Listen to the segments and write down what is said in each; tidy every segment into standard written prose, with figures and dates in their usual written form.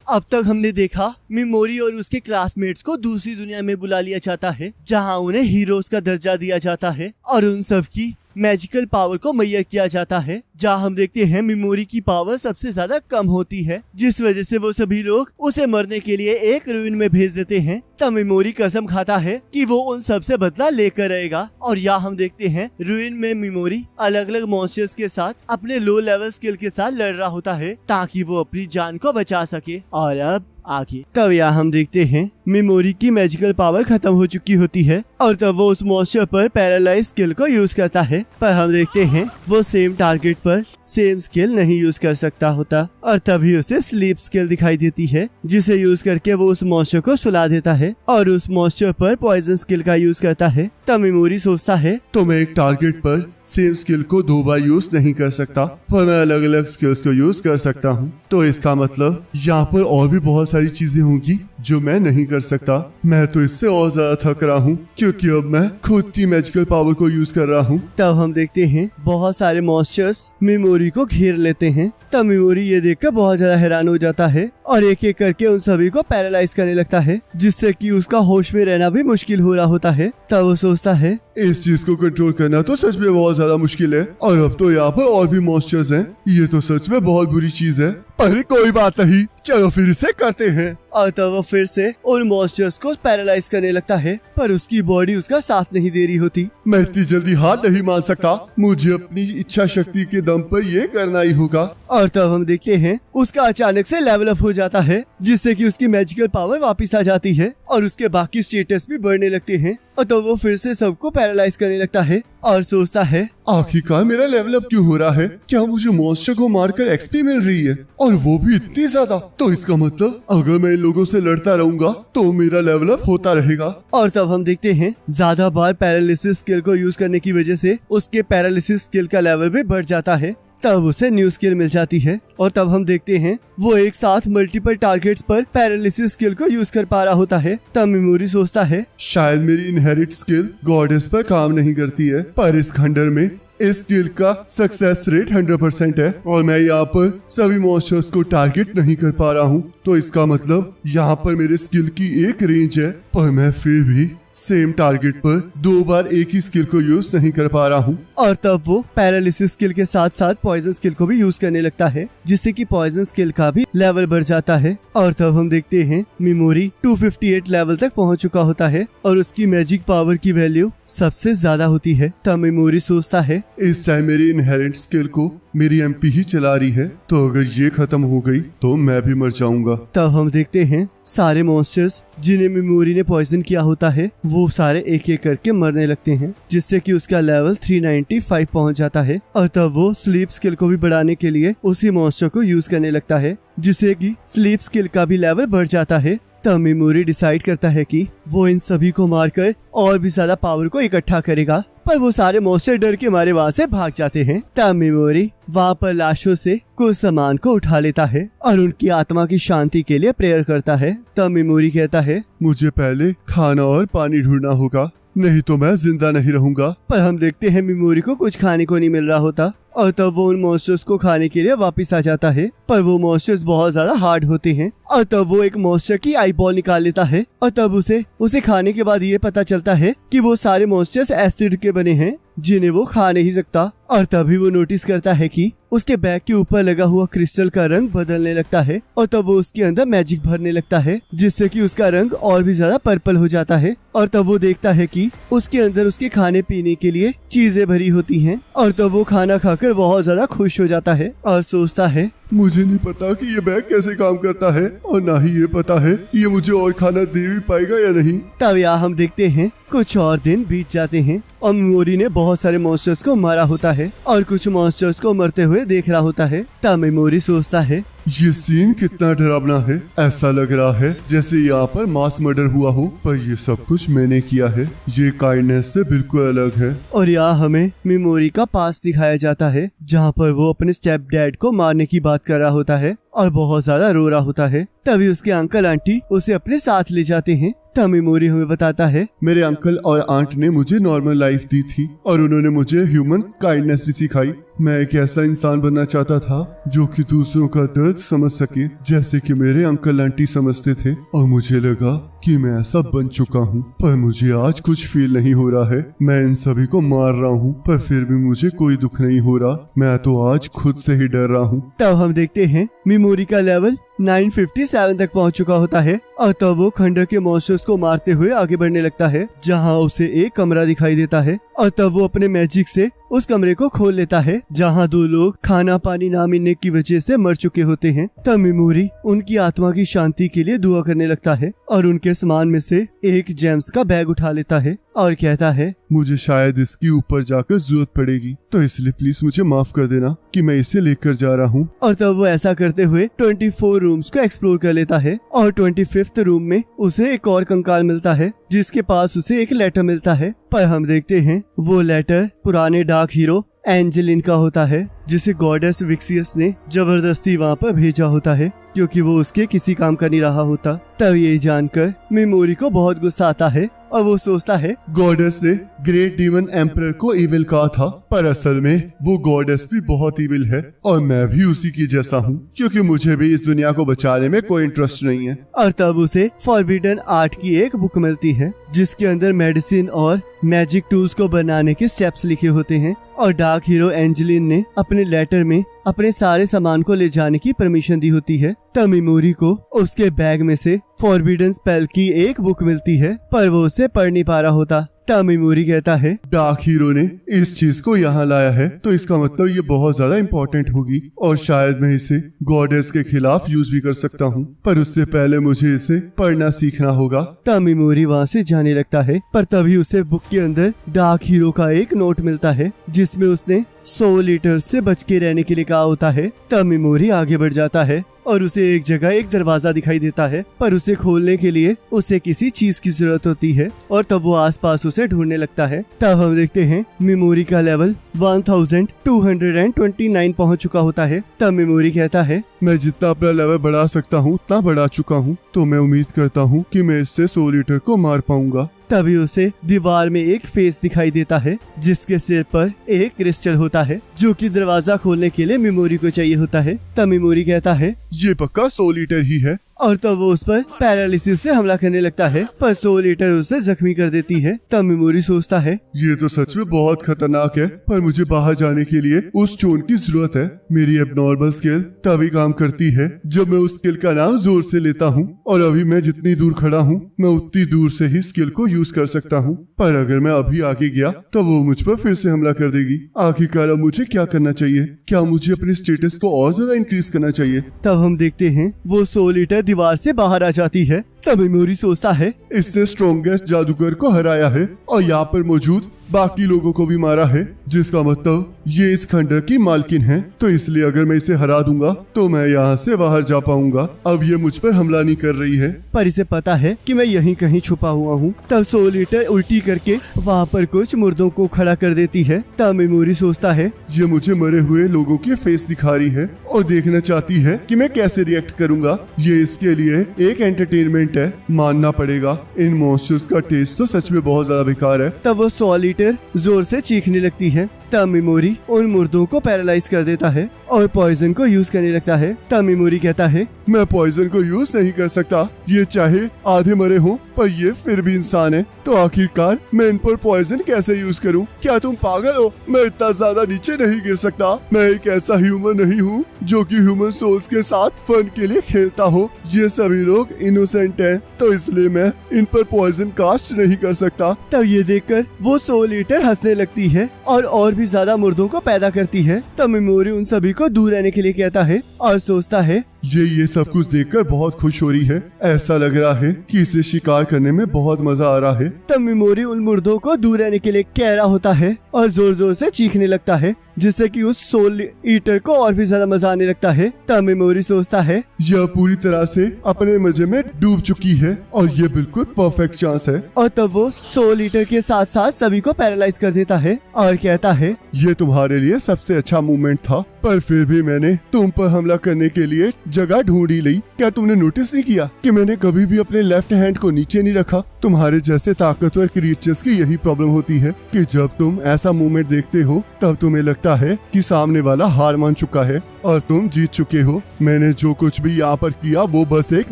अब तक हमने देखा मेमोरी और उसके क्लासमेट्स को दूसरी दुनिया में बुला लिया जाता है जहां उन्हें हीरोज का दर्जा दिया जाता है और उन सब की मैजिकल पावर को मुहैया किया जाता है। जहां हम देखते हैं मेमोरी की पावर सबसे ज्यादा कम होती है, जिस वजह से वो सभी लोग उसे मरने के लिए एक रूइन में भेज देते हैं। तब मेमोरी कसम खाता है कि वो उन सब से बदला लेकर रहेगा। और यहाँ हम देखते हैं रूइन में मेमोरी अलग अलग मॉन्स्टर्स के साथ अपने लो लेवल स्किल के साथ लड़ रहा होता है ताकि वो अपनी जान को बचा सके। और अब आगे तब यहाँ हम देखते हैं मेमोरी की मैजिकल पावर खत्म हो चुकी होती है और तब वो उस मॉन्स्टर पर पैरालाइज स्किल को यूज करता है, पर हम देखते हैं वो सेम टारगेट पर सेम स्किल नहीं यूज कर सकता होता और तभी उसे स्लीप स्किल दिखाई देती है जिसे यूज करके वो उस मॉन्स्टर को सुला देता है और उस मॉन्स्टर पर पॉइजन स्किल का यूज करता है। तब मेमोरी सोचता है तो मैं एक टारगेट पर सेम स्किल को 2 बार यूज नहीं कर सकता, पर मैं अलग अलग स्किल्स को यूज कर सकता हूँ। तो इसका मतलब यहाँ पर और भी बहुत सारी चीजें होंगी जो मैं नहीं कर सकता। मैं तो इससे और ज्यादा थक रहा हूँ क्योंकि अब मैं खुद की मैजिकल पावर को यूज कर रहा हूँ। तब हम देखते हैं बहुत सारे मॉन्स्टर्स मेमोरी को घेर लेते हैं। तब मेमोरी ये देखकर बहुत ज्यादा हैरान हो जाता है और एक एक करके उन सभी को पैरालाइज करने लगता है जिससे कि उसका होश में रहना भी मुश्किल हो रहा होता है। तब वो सोचता है इस चीज को कंट्रोल करना तो सच में बहुत ज्यादा मुश्किल है और अब तो यहाँ पर और भी मॉन्स्टर्स हैं। ये तो सच में बहुत बुरी चीज है, पर कोई बात नहीं, चलो फिर इसे करते हैं। और तब वो फिर से उन मॉन्स्टर्स को पैरालाइज करने लगता है, पर उसकी बॉडी उसका साथ नहीं दे रही होती। मैं इतनी जल्दी हार नहीं मान सकता, मुझे अपनी इच्छा शक्ति के दम पर ये करना ही होगा। और तब हम देखते हैं उसका अचानक से लेवल अप हो जाता है जिससे कि उसकी मैजिकल पावर वापस आ जाती है और उसके बाकी स्टेटस भी बढ़ने लगते हैं। और तो वो फिर से सबको पैरालाइज करने लगता है और सोचता है आखिरकार मेरा लेवल अप क्यों हो रहा है? क्या मुझे मॉन्स्टर को मारकर एक्सपी मिल रही है और वो भी इतनी ज्यादा? तो इसका मतलब अगर मैं इन लोगों से लड़ता रहूंगा तो मेरा लेवल अप होता रहेगा। और तब हम देखते हैं ज्यादा बार पैरालिसिस स्किल को यूज करने की वजह से उसके पैरालिसिस स्किल का लेवल भी बढ़ जाता है। तब उसे न्यू स्किल मिल जाती है और तब हम देखते हैं वो एक साथ मल्टीपल टारगेट्स पर पैरालिसिस स्किल को यूज कर पा रहा होता है। तब मेमोरी सोचता है शायद मेरी इनहेरिट स्किल गॉडेस पर काम नहीं करती है, पर इस खंडर में इस स्किल का सक्सेस रेट 100% है और मैं यहाँ पर सभी मॉन्स्टर्स को टारगेट नहीं कर पा रहा हूँ। तो इसका मतलब यहाँ पर मेरे स्किल की एक रेंज है, पर मैं फिर भी सेम टारगेट पर 2 बार एक ही स्किल को यूज नहीं कर पा रहा हूँ। और तब वो पैरालिसिस स्किल के साथ साथ पॉइजन स्किल को भी यूज करने लगता है जिससे कि पॉइजन स्किल का भी लेवल बढ़ जाता है। और तब हम देखते हैं मेमोरी 258 लेवल तक पहुँच चुका होता है और उसकी मैजिक पावर की वैल्यू सबसे ज्यादा होती है। तब मेमोरी सोचता है इस टाइम मेरी इनहेरेंट स्किल को मेरी एमपी ही चला रही है, तो अगर ये खत्म हो गई तो मैं भी मर जाऊंगा। तब हम देखते हैं सारे मॉन्स्टर्स जिन्हें मेमोरी ने पॉइजन किया होता है वो सारे एक एक करके मरने लगते हैं जिससे कि उसका लेवल 395 पहुंच जाता है। और तब वो स्लीप स्किल को भी बढ़ाने के लिए उसी मॉन्स्टर को यूज करने लगता है जिससे कि स्लीप स्किल का भी लेवल बढ़ जाता है। तब मेमोरी डिसाइड करता है कि वो इन सभी को मारकर और भी ज्यादा पावर को इकट्ठा करेगा, पर वो सारे मॉन्स्टर डर के मारे वहाँ से भाग जाते हैं। तब मेमोरी वहाँ पर लाशों से कुछ सामान को उठा लेता है और उनकी आत्मा की शांति के लिए प्रेयर करता है। तब मेमोरी कहता है मुझे पहले खाना और पानी ढूंढना होगा, नहीं तो मैं जिंदा नहीं रहूंगा। पर हम देखते हैं मेमोरी को कुछ खाने को नहीं मिल रहा होता और तब वो उन मॉन्स्टर्स को खाने के लिए वापस आ जाता है, पर वो मॉन्स्टर्स बहुत ज्यादा हार्ड होते हैं। और तब वो एक मॉन्स्टर की आई बॉल निकाल लेता है और तब उसे खाने के बाद ये पता चलता है कि वो सारे मॉन्स्टर्स एसिड के बने हैं जिन्हें वो खा नहीं सकता। और तभी वो नोटिस करता है कि उसके बैग के ऊपर लगा हुआ क्रिस्टल का रंग बदलने लगता है और तब वो उसके अंदर मैजिक भरने लगता है जिससे कि उसका रंग और भी ज्यादा पर्पल हो जाता है। और तब वो देखता है कि उसके अंदर उसके खाने पीने के लिए चीजें भरी होती हैं और तब वो खाना खाकर बहुत ज्यादा खुश हो जाता है और सोचता है मुझे नहीं पता कि ये बैग कैसे काम करता है और ना ही ये पता है ये मुझे और खाना दे भी पाएगा या नहीं। तब यहाँ हम देखते हैं कुछ और दिन बीत जाते हैं और मेमोरी ने बहुत सारे मॉन्स्टर्स को मारा होता है और कुछ मॉन्स्टर्स को मरते हुए देख रहा होता है। तब मेमोरी सोचता है ये सीन कितना डरावना है, ऐसा लग रहा है जैसे यहाँ पर मास मर्डर हुआ हो, पर ये सब कुछ मैंने किया है, ये काइंडनेस से बिल्कुल अलग है। और यहाँ हमें मेमोरी का पास दिखाया जाता है जहाँ पर वो अपने स्टेप डैड को मारने की बात कर रहा होता है और बहुत ज्यादा रो रहा होता है। तभी उसके अंकल आंटी उसे अपने साथ ले जाते हैं। तब मेमोरी हमें बताता है, मेरे अंकल और आंट ने मुझे नॉर्मल लाइफ दी थी और उन्होंने मुझे ह्यूमन काइंडनेस भी सिखाई। मैं एक ऐसा इंसान बनना चाहता था जो कि दूसरों का दर्द समझ सके, जैसे कि मेरे अंकल आंटी समझते थे। और मुझे लगा कि मैं ऐसा बन चुका हूँ, पर मुझे आज कुछ फील नहीं हो रहा है। मैं इन सभी को मार रहा हूँ, पर फिर भी मुझे कोई दुख नहीं हो रहा। मैं तो आज खुद से ही डर रहा हूँ। तब हम देखते हैं मेमोरी का लेवल 957 तक पहुंच चुका होता है और तब वो खंडर के मॉन्स्टर्स को मारते हुए आगे बढ़ने लगता है, जहां उसे एक कमरा दिखाई देता है। और तब वो अपने मैजिक से उस कमरे को खोल लेता है, जहां 2 लोग खाना पानी ना मिलने की वजह से मर चुके होते हैं। तब मेमोरी उनकी आत्मा की शांति के लिए दुआ करने लगता है और उनके सामान में से एक जेम्स का बैग उठा लेता है और कहता है, मुझे शायद इसकी ऊपर जाकर जरूरत पड़ेगी, तो इसलिए प्लीज मुझे माफ कर देना कि मैं इसे लेकर जा रहा हूँ। और तब वो ऐसा करते हुए 24 रूम्स को एक्सप्लोर कर लेता है और 25th रूम में उसे एक और कंकाल मिलता है, जिसके पास उसे एक लेटर मिलता है। पर हम देखते हैं वो लेटर पुराने डार्क हीरो एंजेलिन का होता है, जिसे गॉडेस विक्सियस ने जबरदस्ती वहाँ पर भेजा होता है, क्योंकि वो उसके किसी काम का नहीं रहा होता। तब ये जानकर मेमोरी को बहुत गुस्सा आता है और वो सोचता है, गॉडेस ने ग्रेट डीमन एम्परर को इविल कहा था, पर असल में वो गॉडेस भी बहुत इविल है और मैं भी उसी की जैसा हूँ, क्योंकि मुझे भी इस दुनिया को बचाने में कोई इंटरेस्ट नहीं है। और तब उसे फॉरबिडन आर्ट की एक बुक मिलती है, जिसके अंदर मेडिसिन और मैजिक टूल्स को बनाने के स्टेप्स लिखे होते हैं। और डार्क हीरो एंजेलिन ने अपने लेटर में अपने सारे सामान को ले जाने की परमिशन दी होती है। तब मेमोरी को उसके बैग में से फॉरबिडन स्पेल की एक बुक मिलती है, पर वो उसे पढ़ नहीं पा रहा होता। तब मेमोरी कहता है, डार्क हीरो ने इस चीज को यहाँ लाया है, तो इसका मतलब ये बहुत ज्यादा इम्पोर्टेंट होगी और शायद मैं इसे गॉडेस के खिलाफ यूज भी कर सकता हूँ, पर उससे पहले मुझे इसे पढ़ना सीखना होगा। तब मेमोरी वहाँ से जाने लगता है, पर तभी उसे बुक के अंदर डार्क हीरो का एक नोट मिलता है, जिसमें उसने सोल ईटर से बच के रहने के लिए कहा होता है। तब मेमोरी आगे बढ़ जाता है और उसे एक जगह एक दरवाजा दिखाई देता है, पर उसे खोलने के लिए उसे किसी चीज की जरूरत होती है और तब वो आसपास उसे ढूंढने लगता है। तब हम देखते हैं मेमोरी का लेवल 1229 पहुंच चुका होता है। तब मेमोरी कहता है, मैं जितना अपना लेवल बढ़ा सकता हूँ उतना बढ़ा चुका हूँ, तो मैं उम्मीद करता हूँ कि मैं इससे सोल ईटर को मार पाऊंगा। तभी उसे दीवार में एक फेस दिखाई देता है, जिसके सिर पर एक क्रिस्टल होता है, जो कि दरवाजा खोलने के लिए मेमोरी को चाहिए होता है। तब मेमोरी कहता है, ये पक्का सोल ईटर ही है। और तब वो उस पर पैरालिसिस से हमला करने लगता है, पर सोल ईटर उसे जख्मी कर देती है। तब मेमोरी सोचता है, ये तो सच में बहुत खतरनाक है, पर मुझे बाहर जाने के लिए उस स्टोन की जरूरत है। मेरी एबनॉर्मल स्किल तभी काम करती है जब मैं उस स्किल का नाम जोर से लेता हूँ, और अभी मैं जितनी दूर खड़ा हूँ मैं उतनी दूर से ही स्किल को यूज कर सकता हूँ, पर अगर मैं अभी आगे गया तो वो मुझ पर फिर से हमला कर देगी। आखिरकार अब मुझे क्या करना चाहिए? क्या मुझे अपने स्टेटस को और ज्यादा इंक्रीज करना चाहिए? तब हम देखते हैं वो सोल ईटर दीवार से बाहर आ जाती है। तब मेमोरी सोचता है, इससे स्ट्रॉन्गेस्ट जादूगर को हराया है और यहाँ पर मौजूद बाकी लोगों को भी मारा है, जिसका मतलब ये इस खंडर की मालकिन है, तो इसलिए अगर मैं इसे हरा दूंगा तो मैं यहाँ से बाहर जा पाऊंगा। अब ये मुझ पर हमला नहीं कर रही है, पर इसे पता है कि मैं यहीं कहीं छुपा हुआ हूँ। तब सोल ईटर उल्टी करके वहाँ पर कुछ मुर्दों को खड़ा कर देती है। तब मेमोरी सोचता है, ये मुझे मरे हुए लोगों के फेस दिखा रही है और देखना चाहती है कि मैं कैसे रिएक्ट करूंगा। ये इसके लिए एक एंटरटेनमेंट है, मानना पड़ेगा। इन मॉन्स्टर्स का टेस्ट तो सच में बहुत ज्यादा बेकार है। तब वो सोल ईटर जोर से चीखने लगती है। तब मेमोरी उन मुर्दों को पैरालाइज कर देता है और पॉइजन को यूज करने लगता है। तब मेमोरी कहता है, मैं पॉइजन को यूज नहीं कर सकता, ये चाहे आधे मरे हो पर ये फिर भी इंसान है, तो आखिरकार मैं इन पर पॉइजन कैसे यूज करूं? क्या तुम पागल हो? मैं इतना ज्यादा नीचे नहीं गिर सकता। मैं एक ऐसा ह्यूमन नहीं हूँ जो कि ह्यूमन सोल्स के साथ फन के लिए खेलता हो। ये सभी लोग इनोसेंट हैं, तो इसलिए मैं इन पर पॉइजन कास्ट नहीं कर सकता। तब ये देखकर वो सोल ईटर हंसने लगती है और भी ज्यादा मुर्दों को पैदा करती है। तब मेमोरी उन सभी को दूर रहने के लिए कहता है और सोचता है, ये सब कुछ देखकर बहुत खुश हो रही है। ऐसा लग रहा है कि इसे शिकार करने में बहुत मजा आ रहा है। तब मेमोरी उन मुर्दों को दूर रहने के लिए कह रहा होता है और जोर जोर से चीखने लगता है, जिससे कि उस सोल ईटर को और भी ज्यादा मजा आने लगता है। तब मेमोरी सोचता है, यह पूरी तरह से अपने मजे में डूब चुकी है और ये बिल्कुल परफेक्ट चांस है। और तब वो सोल ईटर के साथ साथ सभी को पैरालाइज कर देता है और कहता है, ये तुम्हारे लिए सबसे अच्छा मूवमेंट था, पर फिर भी मैंने तुम पर हमला करने के लिए जगह ढूंढ ही ली। क्या तुमने नोटिस नहीं किया कि मैंने कभी भी अपने लेफ्ट हैंड को नीचे नहीं रखा? तुम्हारे जैसे ताकतवर क्रिएचर्स की यही प्रॉब्लम होती है कि जब तुम ऐसा मूवमेंट देखते हो तब तुम्हें लगता है कि सामने वाला हार मान चुका है और तुम जीत चुके हो। मैंने जो कुछ भी यहाँ पर किया वो बस एक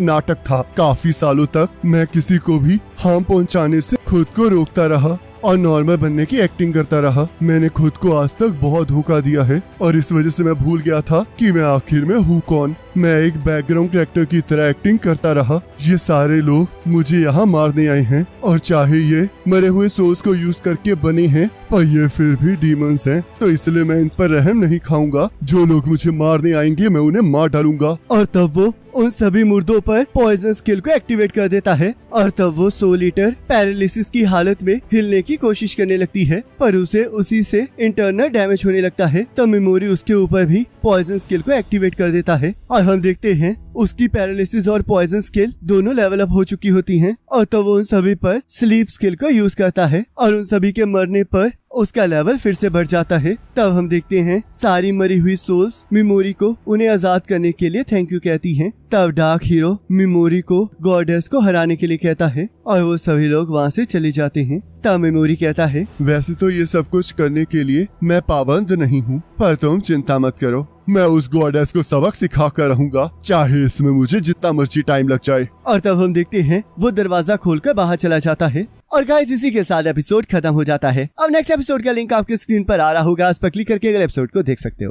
नाटक था। काफी सालों तक मैं किसी को भी हार्म पहुँचाने से खुद को रोकता रहा और नॉर्मल बनने की एक्टिंग करता रहा। मैंने खुद को आज तक बहुत धोखा दिया है और इस वजह से मैं भूल गया था कि मैं आखिर में हूँ कौन। मैं एक बैकग्राउंड कैरेक्टर की तरह एक्टिंग करता रहा। ये सारे लोग मुझे यहाँ मारने आए हैं और चाहे ये मरे हुए सोल्स को यूज करके बने हैं पर ये फिर भी डीमंस हैं, तो इसलिए मैं इन पर रहम नहीं खाऊंगा। जो लोग मुझे मारने आएंगे मैं उन्हें मार डालूंगा। और तब वो उन सभी मुर्दों पर पॉइजन स्किल को एक्टिवेट कर देता है और तब वो सोल ईटर पैरालिसिस की हालत में हिलने की कोशिश करने लगती है पर उसे उसी से इंटरनल डैमेज होने लगता है। तब मेमोरी उसके ऊपर भी पॉइजन स्किल को एक्टिवेट कर देता है और हम देखते हैं उसकी पैरालिसिस और पॉइजन स्किल दोनों लेवल अप हो चुकी होती हैं और तब वो उन सभी पर स्लीप स्किल का यूज करता है और उन सभी के मरने पर उसका लेवल फिर से बढ़ जाता है। तब हम देखते हैं सारी मरी हुई सोल्स मेमोरी को उन्हें आजाद करने के लिए थैंक यू कहती हैं। तब डार्क हीरो मेमोरी को गॉडेस को हराने के लिए कहता है और वो सभी लोग वहाँ से चले जाते हैं। तब मेमोरी कहता है, वैसे तो ये सब कुछ करने के लिए मैं पाबंद नहीं हूँ, पर तुम चिंता मत करो, मैं उस गॉडेस को सबक सिखा कर रहूंगा, चाहे इसमें मुझे जितना मर्जी टाइम लग जाए। और तब हम देखते हैं वो दरवाजा खोलकर बाहर चला जाता है। और गाइस इसी के साथ एपिसोड खत्म हो जाता है। अब नेक्स्ट एपिसोड का लिंक आपके स्क्रीन पर आ रहा होगा, उस पर क्लिक करके अगले एपिसोड को देख सकते हो।